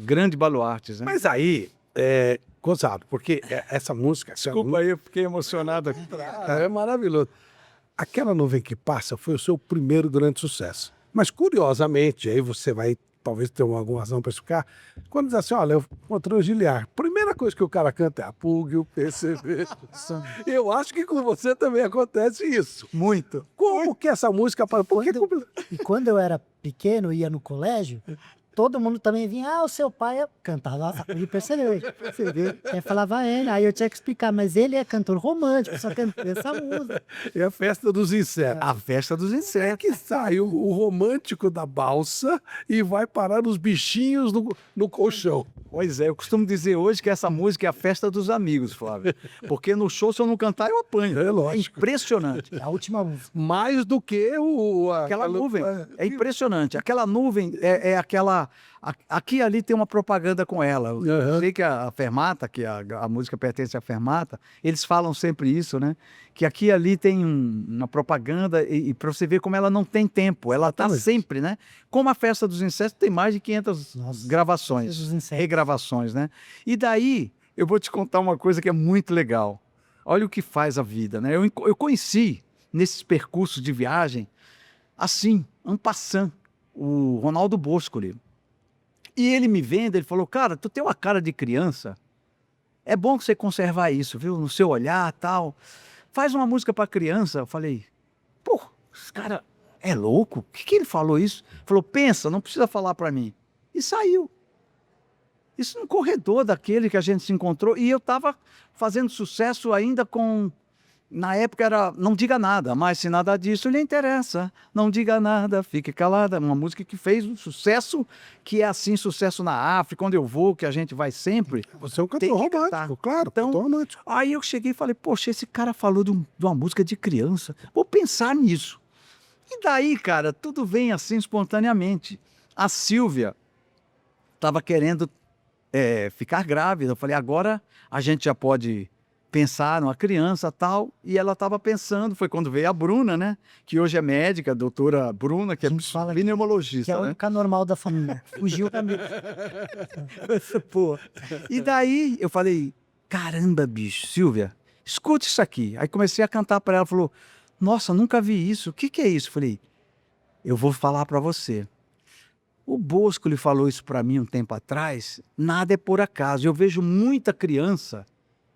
grandes baluartes, né? Mas aí, gozado, porque essa música... Desculpa aí, eu fiquei emocionado aqui. É maravilhoso. Aquela Nuvem que Passa foi o seu primeiro grande sucesso. Mas, curiosamente, aí você vai talvez ter alguma razão para explicar, quando diz assim, olha, eu encontrei o Giliar, primeira coisa que o cara canta é a Pug, o PCB. Eu acho que com você também acontece isso. Muito. Como que essa música... E quando eu era pequeno, ia no colégio, todo mundo também vinha, o seu pai cantava e percebeu. Aí falava ele, aí eu tinha que explicar, mas ele é cantor romântico, só canta essa música. É a festa dos insetos. A festa dos insetos. É que sai o romântico da balsa e vai parar nos bichinhos no colchão. Pois é, eu costumo dizer hoje que essa música é a festa dos amigos, Flávio. Porque no show, se eu não cantar, eu apanho. É lógico. É impressionante. É a última música. Mais do que Aquela nuvem. É impressionante. Aquela nuvem é aquela... Aqui e ali tem uma propaganda com ela. Eu sei que a Fermata, que a música pertence à Fermata, eles falam sempre isso, né? Que aqui e ali tem uma propaganda e para você ver como ela não tem tempo. Ela está sempre, né? Como a Festa dos Insetos tem mais de 500 gravações, regravações, né? E daí eu vou te contar uma coisa que é muito legal. Olha o que faz a vida, né? Eu conheci nesses percursos de viagem, assim, en passant, o Ronaldo Boscoli. E ele me vendo, ele falou, cara, tu tem uma cara de criança, é bom que você conservar isso, viu, no seu olhar, tal. Faz uma música para criança. Eu falei, pô, esse cara é louco? Por que ele falou isso? Falou, pensa, não precisa falar para mim. E saiu. Isso no corredor daquele que a gente se encontrou, e eu estava fazendo sucesso ainda com... Na época era Não Diga Nada, mas se nada disso lhe interessa, não diga nada, fique calada. Uma música que fez um sucesso, que é assim, sucesso na África, onde eu vou, que a gente vai sempre. Você é um cantor romântico, claro, então, cantor romântico. Aí eu cheguei e falei, poxa, esse cara falou de uma música de criança, vou pensar nisso. E daí, cara, tudo vem assim espontaneamente. A Sílvia estava querendo ficar grávida, eu falei, agora a gente já pode... pensar numa criança tal, e ela estava pensando, foi quando veio a Bruna, né, que hoje é médica, a doutora Bruna, que é pneumologista, que é a única normal da família, fugiu também. Pô. E daí eu falei, caramba, bicho, Sílvia, escuta isso aqui. Aí comecei a cantar para ela, falou, nossa, nunca vi isso, o que é isso? Eu falei, eu vou falar para você. O Bosco lhe falou isso para mim um tempo atrás, nada é por acaso, eu vejo muita criança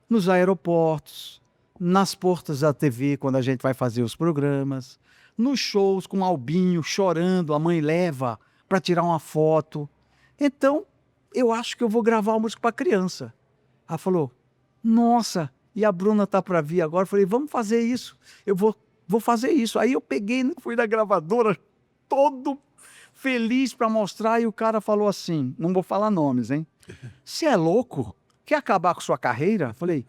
nos aeroportos, nas portas da TV, quando a gente vai fazer os programas, nos shows com o Albinho chorando, a mãe leva para tirar uma foto. Então, eu acho que eu vou gravar uma música para criança. Ela falou, nossa, e a Bruna tá para vir agora. Eu falei, vamos fazer isso, eu vou fazer isso. Aí eu peguei, fui na gravadora, todo feliz para mostrar, e o cara falou assim, não vou falar nomes, hein? Você é louco? Quer acabar com sua carreira? Falei,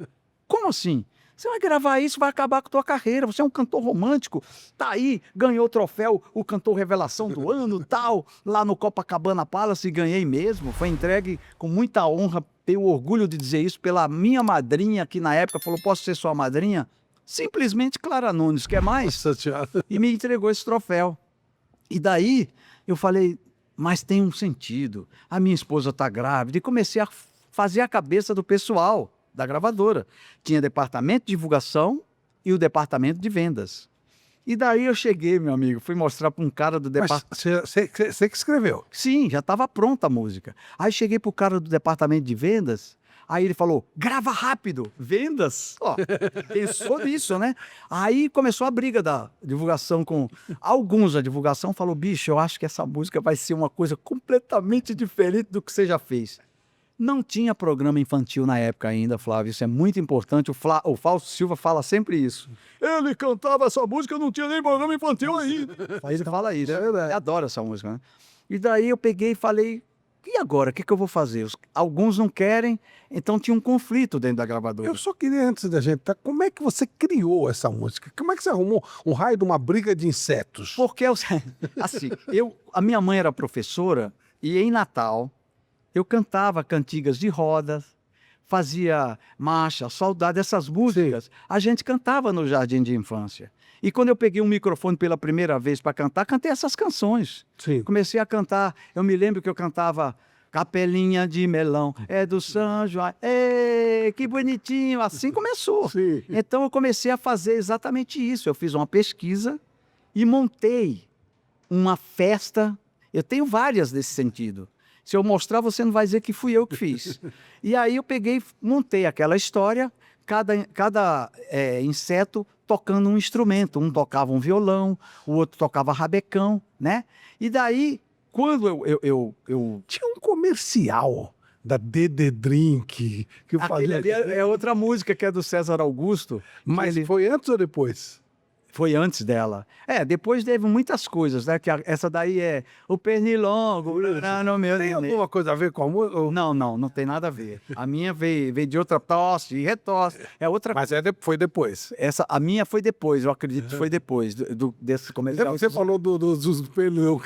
como assim? Você vai gravar isso, vai acabar com a tua carreira, você é um cantor romântico, tá aí, ganhou o troféu, o cantor revelação do ano, tal, lá no Copacabana Palace, ganhei mesmo, foi entregue com muita honra, tenho orgulho de dizer isso, pela minha madrinha, que na época falou, posso ser sua madrinha? Simplesmente Clara Nunes, quer mais? E me entregou esse troféu. E daí, eu falei, mas tem um sentido, a minha esposa tá grávida, e comecei a fazer a cabeça do pessoal da gravadora. Tinha departamento de divulgação e o departamento de vendas. E daí eu cheguei, meu amigo, fui mostrar para um cara do departamento... Você que escreveu? Sim, já estava pronta a música. Aí cheguei para o cara do departamento de vendas, aí ele falou, grava rápido. Vendas? Ó, pensou nisso, né? Aí começou a briga da divulgação com... Alguns da divulgação falou, bicho, eu acho que essa música vai ser uma coisa completamente diferente do que você já fez. Não tinha programa infantil na época ainda, Flávio, isso é muito importante, o Fausto Silva fala sempre isso. Ele cantava essa música, não tinha nem programa infantil ainda. Ele fala isso, eu adoro essa música, né? E daí eu peguei e falei, e agora, o que eu vou fazer? Alguns não querem, então tinha um conflito dentro da gravadora. Eu só queria, antes da gente, como é que você criou essa música? Como é que você arrumou um raio de uma briga de insetos? Porque, assim, a minha mãe era professora, e em Natal, eu cantava cantigas de rodas, fazia marcha, saudade, essas músicas. Sim. A gente cantava no jardim de infância. E quando eu peguei um microfone pela primeira vez para cantar, cantei essas canções. Sim. Comecei a cantar, eu me lembro que eu cantava Capelinha de melão, é do São João. Ê, que bonitinho! Assim começou. Sim. Então eu comecei a fazer exatamente isso. Eu fiz uma pesquisa e montei uma festa. Eu tenho várias nesse sentido. Se eu mostrar, você não vai dizer que fui eu que fiz. E aí eu peguei, montei aquela história, cada inseto tocando um instrumento. Um tocava um violão, o outro tocava rabecão, né? E daí, quando eu Tinha um comercial da DD Drink que aquele fazia. ali é outra música que é do César Augusto. Mas ele foi antes ou depois? foi antes dela. Depois teve muitas coisas, né? Essa daí é o pernilongo, no meu Tem nenê. alguma coisa a ver com a música? Não tem nada a ver. A minha veio de outra tosse e retosse. É outra Mas foi depois. a minha foi depois, eu acredito que foi depois desse comercial. Você falou dos pelos.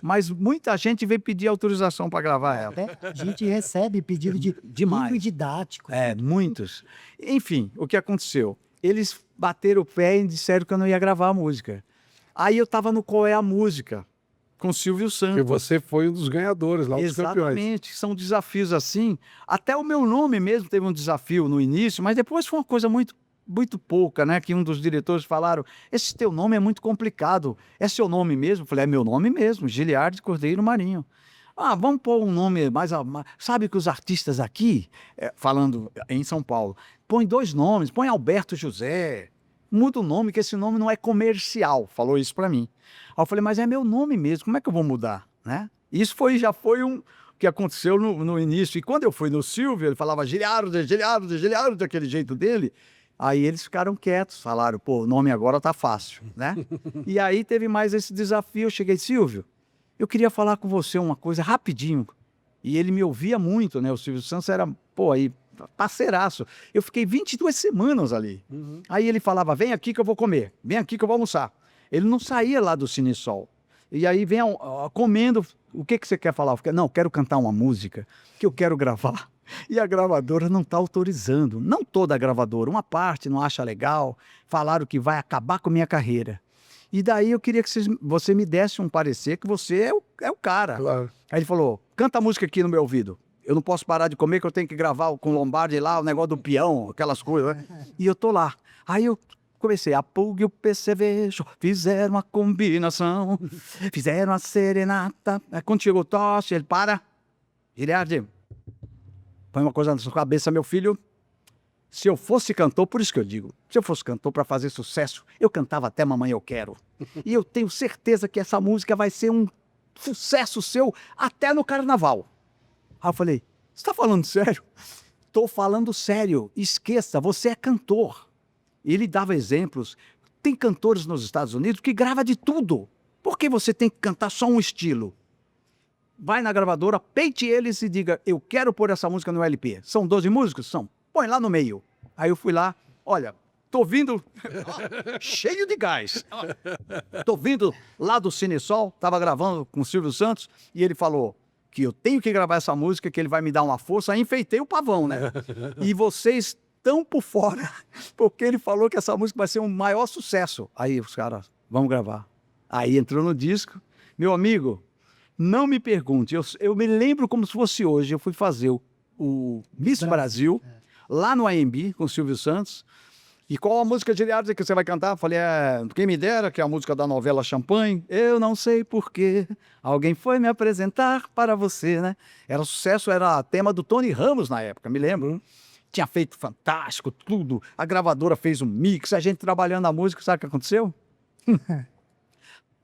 Mas muita gente veio pedir autorização para gravar ela. Até a gente recebe pedido de Demais. livro didático. Muitos. Enfim, o que aconteceu? Eles bateram o pé e disseram que eu não ia gravar a música. Aí eu estava no Qual é a Música, com Silvio Santos. E você foi um dos ganhadores lá, dos campeões. Exatamente, são desafios assim. Até o meu nome mesmo teve um desafio no início, mas depois foi uma coisa muito, muito pouca, né? Que um dos diretores falaram: esse teu nome é muito complicado. É seu nome mesmo? Eu falei: é meu nome mesmo, Giliardi Cordeiro Marinho. Vamos pôr um nome mais. Sabe que os artistas aqui, falando em São Paulo, põe 2 nomes, põe Alberto José. Muda o nome, que esse nome não é comercial. Falou isso para mim. Aí eu falei: mas é meu nome mesmo, como é que eu vou mudar? Né? Isso já foi um que aconteceu no início. E quando eu fui no Silvio, ele falava Giliardi, Giliardi, Giliardi, daquele jeito dele. Aí eles ficaram quietos, falaram: pô, o nome agora tá fácil, né? E aí teve mais esse desafio. Eu cheguei: Silvio, eu queria falar com você uma coisa rapidinho. E ele me ouvia muito, né? O Silvio Santos era, parceiraço. Eu fiquei 22 semanas ali. Aí ele falava: vem aqui que eu vou comer, vem aqui que eu vou almoçar. Ele não saía lá do Cine Sol. E aí vem comendo, o que você quer falar? Não, quero cantar uma música que eu quero gravar. E a gravadora não está autorizando. Não toda a gravadora, uma parte não acha legal. Falaram que vai acabar com a minha carreira. E daí eu queria que você me desse um parecer que você é o cara. Claro. Aí ele falou: canta a música aqui no meu ouvido. Eu não posso parar de comer, que eu tenho que gravar com o Lombardi lá, o negócio do peão, aquelas coisas, né? E eu tô lá. Aí eu comecei: a pulga e o percevejo fizeram uma combinação, fizeram a serenata. Aí quando chegou o tosse, ele: para, Giliardi, põe uma coisa na sua cabeça, meu filho. Se eu fosse cantor, por isso que eu digo, se eu fosse cantor para fazer sucesso, eu cantava até Mamãe Eu Quero. E eu tenho certeza que essa música vai ser um sucesso seu até no carnaval. Aí eu falei: você está falando sério? Estou falando sério. Esqueça, você é cantor. E ele dava exemplos. Tem cantores nos Estados Unidos que grava de tudo. Por que você tem que cantar só um estilo? Vai na gravadora, peite eles e diga: eu quero pôr essa música no LP. São 12 músicos? São. Põe lá no meio. Aí eu fui lá: olha, tô vindo cheio de gás. Tô vindo lá do Cine Sol, tava gravando com o Silvio Santos, e ele falou que eu tenho que gravar essa música, que ele vai me dar uma força. Aí enfeitei o pavão, né? E vocês estão por fora, porque ele falou que essa música vai ser um maior sucesso. Aí os caras: vamos gravar. Aí entrou no disco. Meu amigo, não me pergunte, eu me lembro como se fosse hoje. Eu fui fazer o Miss Brasil lá no AMB com o Silvio Santos. E qual a música de Giliardi que você vai cantar? Eu falei: quem me dera, que é a música da novela Champanhe. Eu não sei porquê, alguém foi me apresentar para você, né? Era sucesso, era tema do Tony Ramos na época, me lembro. Tinha feito Fantástico, tudo. A gravadora fez um mix, a gente trabalhando a música. Sabe o que aconteceu?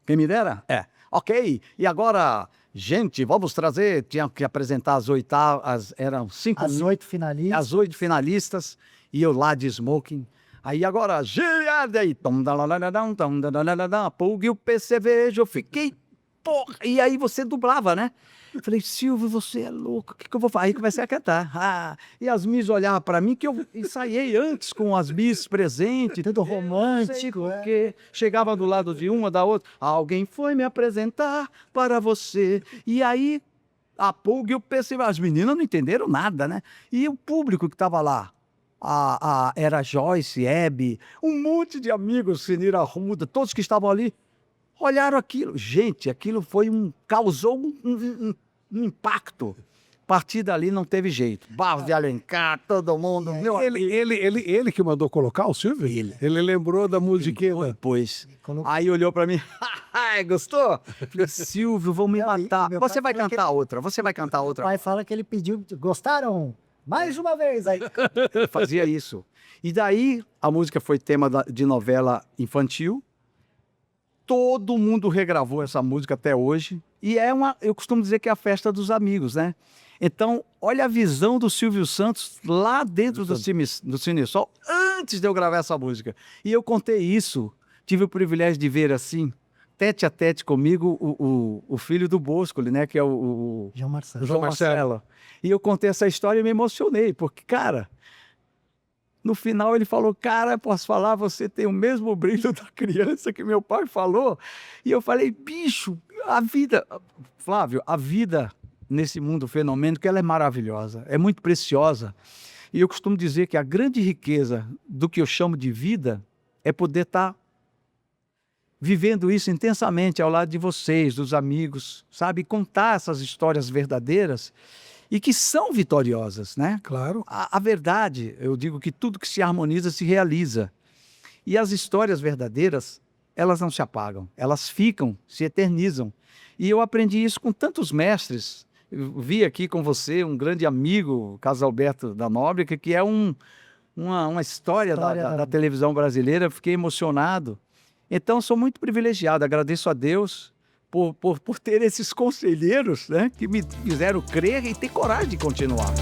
Quem me dera? Ok, e agora, gente, vamos trazer, tinha que apresentar as oitavas, eram 5 As 8 finalistas. as 8 finalistas, e eu lá de smoking. Aí agora, Giliardi, aí, pulga e o percevejo, eu fiquei, porra, e aí você dublava, né? Eu falei: Silvio, você é louco, o que eu vou fazer? Aí comecei a cantar. E as Miss olhavam para mim, que eu ensaiei antes com as Miss presentes. Tudo romântico, Porque chegava do lado de uma, da outra: alguém foi me apresentar para você. E aí, a pulga e o percevejo. As meninas não entenderam nada, né? E o público que estava lá, era Joyce, Hebe, um monte de amigos, Sinira Arruda, todos que estavam ali, olharam aquilo. Gente, aquilo foi causou um impacto. A partir dali não teve jeito. Barros de Alencar, todo mundo. Meu Ele que mandou colocar o Silvio? Ele lembrou da musiquinha. depois. Colocou. Aí olhou pra mim. Ai, gostou? Falei, Silvio, vão me matar. meu Você pai vai falou que cantar outra. Você vai cantar O outra. pai fala que ele pediu, gostaram? Mais uma vez. Aí, Fazia isso. E daí a música foi tema de novela infantil. Todo mundo regravou essa música até hoje. E eu costumo dizer que é a festa dos amigos, né? Então, olha a visão do Silvio Santos lá dentro do Cine Sol, antes de eu gravar essa música. E eu contei isso, tive o privilégio de ver assim, tete a tete comigo, o filho do Boscoli, né? Que é o João Marcelo. João Marcelo. E eu contei essa história e me emocionei, porque, cara, no final ele falou, cara, posso falar, você tem o mesmo brilho da criança que meu pai falou. E eu falei, bicho, a vida, Flávio, a vida nesse mundo fenomênico, ela é maravilhosa, é muito preciosa. E eu costumo dizer que a grande riqueza do que eu chamo de vida é poder estar vivendo isso intensamente ao lado de vocês, dos amigos, sabe? Contar essas histórias verdadeiras e que são vitoriosas, né? Claro. A verdade, eu digo que tudo que se harmoniza se realiza. E as histórias verdadeiras, elas não se apagam, elas ficam, se eternizam. E eu aprendi isso com tantos mestres. Eu vi aqui com você um grande amigo, Carlos Alberto da Nóbrega, que é uma história da televisão brasileira. Fiquei emocionado. Então, sou muito privilegiado, agradeço a Deus por ter esses conselheiros, né, que me fizeram crer e ter coragem de continuar.